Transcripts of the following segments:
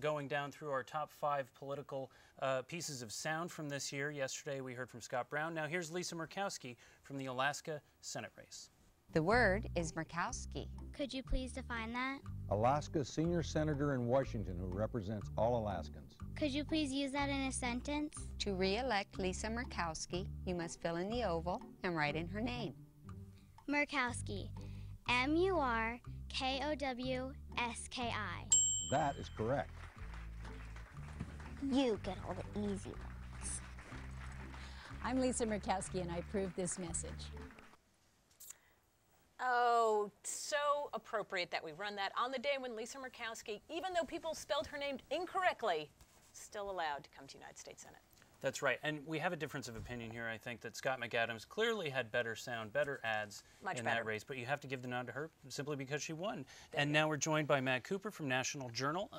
going down through our top 5 political pieces of sound from this year. Yesterday we heard from Scott Brown. Now here's Lisa Murkowski from the Alaska Senate race. The word is Murkowski. Could you please define that? Alaska's senior senator in Washington who represents all Alaskans. Could you please use that in a sentence? To re-elect Lisa Murkowski, you must fill in the oval and write in her name. Murkowski. Murkowski. That is correct. You get all the easy ones. I'm Lisa Murkowski, and I approve this message. Oh, so appropriate that we run that on the day when Lisa Murkowski, even though people spelled her name incorrectly, still allowed to come to United States Senate. That's right, and we have a difference of opinion here. I think that Scott McAdams clearly had better sound, better ads in that race, but you have to give the nod to her simply because she won. And now we're joined by Matt Cooper from National Journal.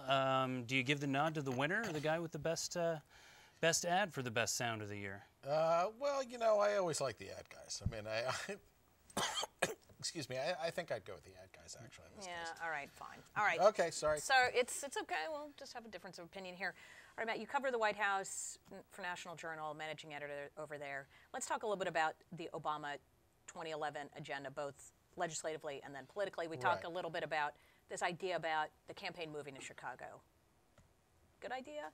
Do you give the nod to the winner or the guy with the best ad for the best sound of the year? Well, you know, I always like the ad guys. I mean, excuse me, I think I'd go with the ad guys, actually, in this case. All right, fine. All right. Okay, sorry. So it's okay. We'll just have a difference of opinion here. All right, Matt, you cover the White House for National Journal, managing editor over there. Let's talk a little bit about the Obama 2011 agenda, both legislatively and then politically. We talked a little bit about this idea about the campaign moving to Chicago. Good idea?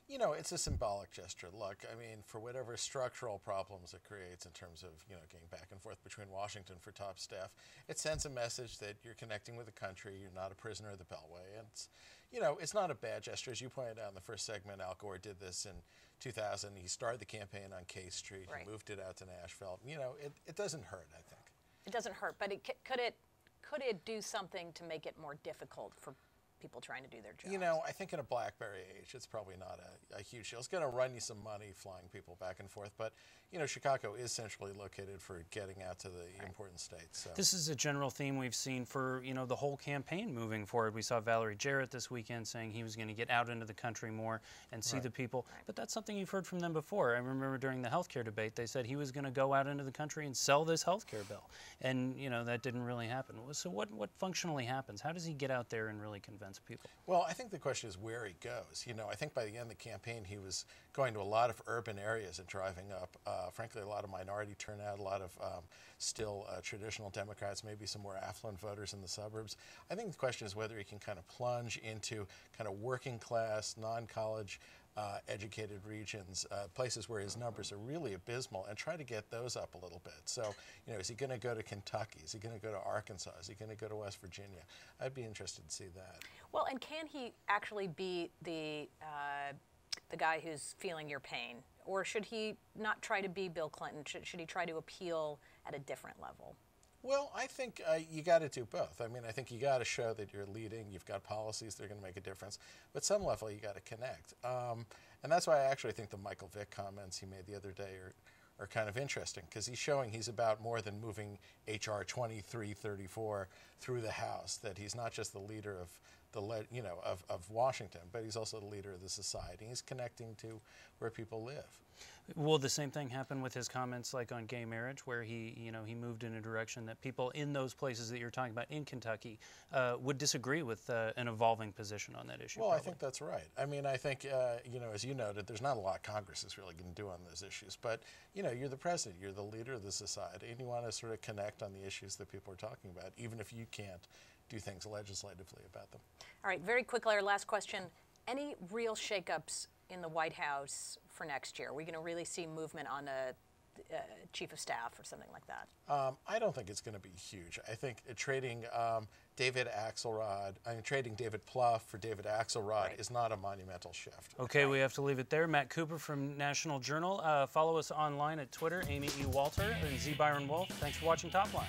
You know, it's a symbolic gesture. Look, I mean, for whatever structural problems it creates in terms of, you know, getting back and forth between Washington for top staff, it sends a message that you're connecting with the country, you're not a prisoner of the Beltway. And, it's, you know, it's not a bad gesture. As you pointed out in the first segment, Al Gore did this in 2000. He started the campaign on K Street. He moved it out to Nashville. You know, it doesn't hurt, I think. It doesn't hurt, but could it do something to make it more difficult for people trying to do their jobs? You know, I think in a BlackBerry age, it's probably not a huge deal. It's going to run you some money flying people back and forth, but, you know, Chicago is centrally located for getting out to the important states. So. This is a general theme we've seen for, you know, the whole campaign moving forward. We saw Valerie Jarrett this weekend saying he was going to get out into the country more and see the people, but that's something you've heard from them before. I remember during the health care debate, they said he was going to go out into the country and sell this health care bill, and, you know, that didn't really happen. So what functionally happens? How does he get out there and really convince people? Well, I think the question is where he goes. You know, I think by the end of the campaign, he was going to a lot of urban areas and driving up, frankly, a lot of minority turnout, a lot of still traditional Democrats, maybe some more affluent voters in the suburbs. I think the question is whether he can kind of plunge into kind of working class, non-college educated regions, places where his numbers are really abysmal, and try to get those up a little bit. So, you know, is he going to go to Kentucky? Is he going to go to Arkansas? Is he going to go to West Virginia? I'd be interested to see that. Well, and can he actually be the guy who's feeling your pain? Or should he not try to be Bill Clinton? Should he try to appeal at a different level? Well, I think you got to do both. I mean, I think you got to show that you're leading, you've got policies that are going to make a difference, but some level you got to connect. And that's why I actually think the Michael Vick comments he made the other day are kind of interesting, because he's showing he's about more than moving H.R. 2334 through the House, that he's not just the leader of of Washington, but he's also the leader of the society. He's connecting to where people live. Will the same thing happen with his comments like on gay marriage, where he moved in a direction that people in those places that you're talking about in Kentucky would disagree with an evolving position on that issue? Well, probably. I think that's right. I mean, I think, as you noted, there's not a lot Congress is really going to do on those issues. But, you're the president, you're the leader of the society, and you want to sort of connect on the issues that people are talking about, even if you can't do things legislatively about them. All right, very quickly, our last question. Any real shakeups in the White House for next year? Are we going to really see movement on a chief of staff or something like that? I don't think it's going to be huge. I think trading David Plouffe for David Axelrod is not a monumental shift. Okay, we have to leave it there. Matt Cooper from National Journal. Follow us online at Twitter, Amy E. Walter and Z. Byron Wolf. Thanks for watching Top Line.